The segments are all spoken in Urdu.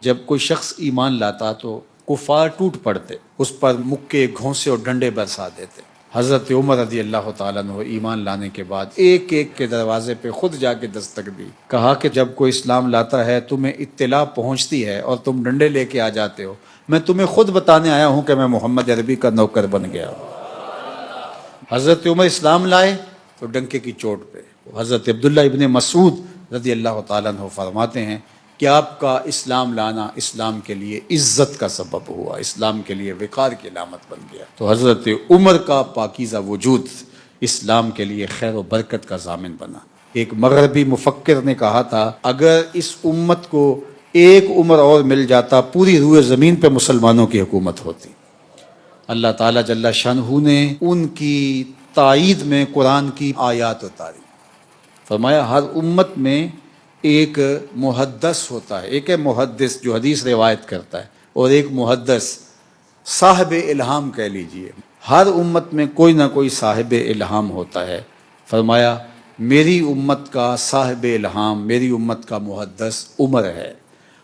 جب کوئی شخص ایمان لاتا تو کفار ٹوٹ پڑتے، اس پر مکے گھونسے اور ڈنڈے برسا دیتے۔ حضرت عمر رضی اللہ تعالیٰ عنہ ایمان لانے کے بعد ایک ایک کے دروازے پہ خود جا کے دستک دی، کہا کہ جب کوئی اسلام لاتا ہے تمہیں اطلاع پہنچتی ہے اور تم ڈنڈے لے کے آ جاتے ہو، میں تمہیں خود بتانے آیا ہوں کہ میں محمد عربی کا نوکر بن گیا۔ حضرت عمر اسلام لائے تو ڈنکے کی چوٹ پہ حضرت عبداللہ ابن مسعود رضی اللہ تعالیٰ عنہ فرماتے ہیں کہ آپ کا اسلام لانا اسلام کے لیے عزت کا سبب ہوا، اسلام کے لیے وقار کی علامت بن گیا۔ تو حضرت عمر کا پاکیزہ وجود اسلام کے لیے خیر و برکت کا ضامن بنا۔ ایک مغربی مفکر نے کہا تھا اگر اس امت کو ایک عمر اور مل جاتا پوری روئے زمین پہ مسلمانوں کی حکومت ہوتی۔ اللہ تعالیٰ جل شانہ نے ان کی تائید میں قرآن کی آیات اتاری، فرمایا ہر امت میں ایک محدث ہوتا ہے، ایک ہے محدث جو حدیث روایت کرتا ہے، اور ایک محدث صاحب الہام کہہ لیجئے۔ ہر امت میں کوئی نہ کوئی صاحب الہام ہوتا ہے۔ فرمایا میری امت کا صاحب الہام، میری امت کا محدث عمر ہے۔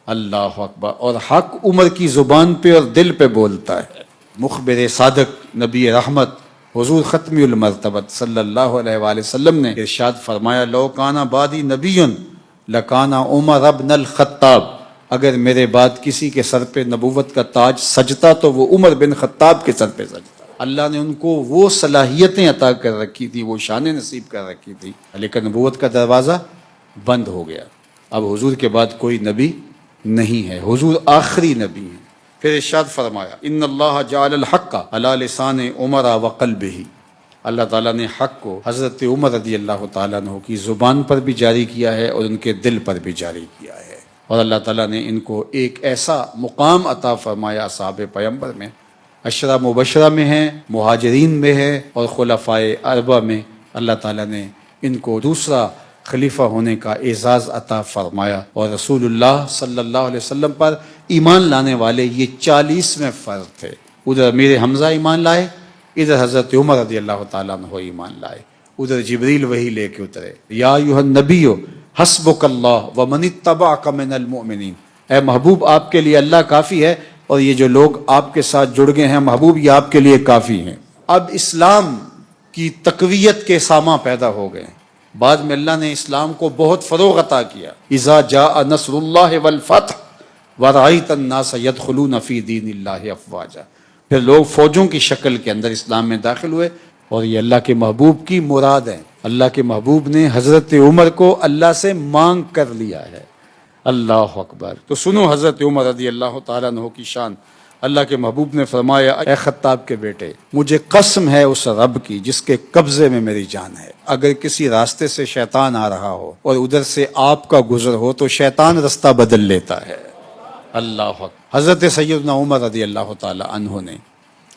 اللہ اکبر۔ اور حق عمر کی زبان پہ اور دل پہ بولتا ہے۔ مخبر صادق نبی رحمت حضور ختمی المرتبت صلی اللہ علیہ وآلہ وسلم نے ارشاد فرمایا لو کانا بعدی نبی لکانا عمر ابن الخطاب، اگر میرے بعد کسی کے سر پہ نبوت کا تاج سجتا تو وہ عمر بن خطاب کے سر پہ سجتا۔ اللہ نے ان کو وہ صلاحیتیں عطا کر رکھی تھی، وہ شانیں نصیب کر رکھی تھی، لیکن نبوت کا دروازہ بند ہو گیا۔ اب حضور کے بعد کوئی نبی نہیں ہے، حضور آخری نبی ہیں۔ پھر ارشاد فرمایا ان اللہ جعل الحق علی لسان عمر وقلبہ، اللہ تعالیٰ نے حق کو حضرت عمر رضی اللہ تعالیٰ عنہ کی زبان پر بھی جاری کیا ہے اور ان کے دل پر بھی جاری کیا ہے، اور اللہ تعالیٰ نے ان کو ایک ایسا مقام عطا فرمایا اصحاب پیغمبر میں، عشرہ مبشرہ میں ہے، مہاجرین میں ہے، اور خلفائے اربعہ میں اللہ تعالیٰ نے ان کو دوسرا خلیفہ ہونے کا اعزاز عطا فرمایا، اور رسول اللہ صلی اللہ علیہ وسلم پر ایمان لانے والے یہ 40ویں فرد تھے۔ ادھر امیر حمزہ ایمان لائے، ادھر حضرت عمر رضی اللہ تعالیٰ عنہ ایمان لائے، ادھر جبریل وحی لے کے اترے یا ایھا النبی حسبک اللہ ومن اتبعک من المؤمنین، اے محبوب آپ کے لیے اللہ کافی ہے، اور یہ جو لوگ آپ کے ساتھ جڑ گئے ہیں محبوب یہ آپ کے لیے کافی ہیں۔ اب اسلام کی تقویت کے ساماں پیدا ہو گئے، بعد میں اللہ نے اسلام کو بہت فروغ عطا کیا۔ اذا جاء نصر اللہ والفتح ورأیت الناس یدخلون فی دین اللہ افواجا، پھر لوگ فوجوں کی شکل کے اندر اسلام میں داخل ہوئے، اور یہ اللہ کے محبوب کی مراد ہے۔ اللہ کے محبوب نے حضرت عمر کو اللہ سے مانگ کر لیا ہے۔ اللہ اکبر۔ تو سنو حضرت عمر رضی اللہ تعالیٰ عنہ کی شان۔ اللہ کے محبوب نے فرمایا اے خطاب کے بیٹے، مجھے قسم ہے اس رب کی جس کے قبضے میں میری جان ہے، اگر کسی راستے سے شیطان آ رہا ہو اور ادھر سے آپ کا گزر ہو تو شیطان رستہ بدل لیتا ہے۔ اللہ اکبر۔ حضرت سیدنا عمر رضی اللہ تعالی عنہ نے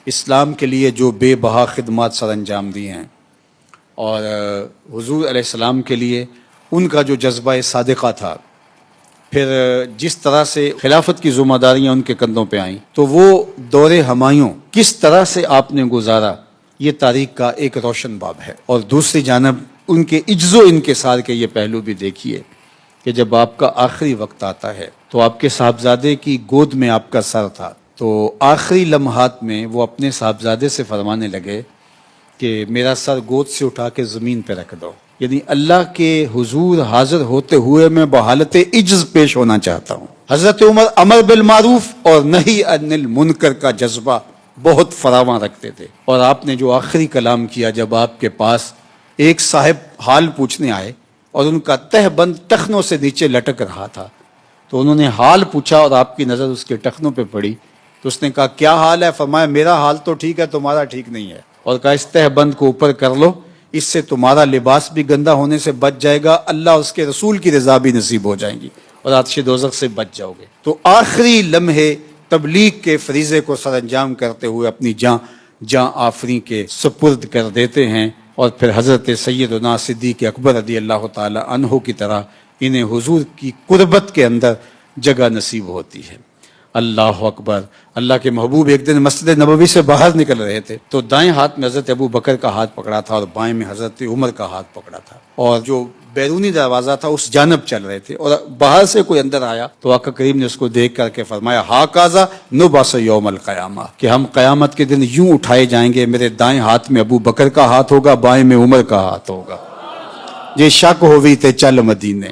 اسلام کے لیے جو بے بہا خدمات سر انجام دی ہیں، اور حضور علیہ السلام کے لیے ان کا جو جذبہ صادقہ تھا، پھر جس طرح سے خلافت کی ذمہ داریاں ان کے کندھوں پہ آئیں، تو وہ دور ہمایوں کس طرح سے آپ نے گزارا، یہ تاریخ کا ایک روشن باب ہے۔ اور دوسری جانب ان کے عجز و انکسار کے یہ پہلو بھی دیکھیے کہ جب آپ کا آخری وقت آتا ہے تو آپ کے صاحبزادے کی گود میں آپ کا سر تھا، تو آخری لمحات میں وہ اپنے صاحبزادے سے فرمانے لگے کہ میرا سر گود سے اٹھا کے زمین پہ رکھ دو، یعنی اللہ کے حضور حاضر ہوتے ہوئے میں بحالت عجز پیش ہونا چاہتا ہوں۔ حضرت عمر امر بالمعروف اور نہی عن المنکر کا جذبہ بہت فراواں رکھتے تھے، اور آپ نے جو آخری کلام کیا جب آپ کے پاس ایک صاحب حال پوچھنے آئے اور ان کا تہ بند ٹخنوں سے نیچے لٹک رہا تھا، تو انہوں نے حال پوچھا اور آپ کی نظر اس کے ٹخنوں پہ پڑی، تو اس نے کہا کیا حال ہے؟ فرمایا میرا حال تو ٹھیک ہے، تمہارا ٹھیک نہیں ہے، اور کہا اس تہ بند کو اوپر کر لو، اس سے تمہارا لباس بھی گندا ہونے سے بچ جائے گا، اللہ اس کے رسول کی رضا بھی نصیب ہو جائیں گی، اور آتش دوزخ سے بچ جاؤ گے۔ تو آخری لمحے تبلیغ کے فریضے کو سر انجام کرتے ہوئے اپنی جاں آفریں کے سپرد کر دیتے ہیں، اور پھر حضرت سیدنا صدیق اکبر رضی اللہ تعالی عنہ کی طرح انہیں حضور کی قربت کے اندر جگہ نصیب ہوتی ہے۔ اللہ اکبر. اللہ کے محبوب ایک دن مسجد نبوی سے باہر نکل رہے تھے تو دائیں ہاتھ میں حضرت ابو بکر کا ہاتھ پکڑا تھا اور بائیں میں حضرت عمر کا ہاتھ پکڑا تھا, اور جو بیرونی دروازہ تھا اس جانب چل رہے تھے, اور باہر سے کوئی اندر آیا تو آقا کریم نے اس کو دیکھ کر کے فرمایا ہا کازا نبعث یوم القیامہ, کہ ہم قیامت کے دن یوں اٹھائے جائیں گے, میرے دائیں ہاتھ میں ابو بکر کا ہاتھ ہوگا, بائیں میں عمر کا ہاتھ ہوگا. جے شک ہووی تے چل مدینے,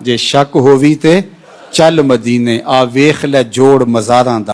جے شک ہووی تے چل مدینے, آ ویخ لے جوڑ مزاراں دا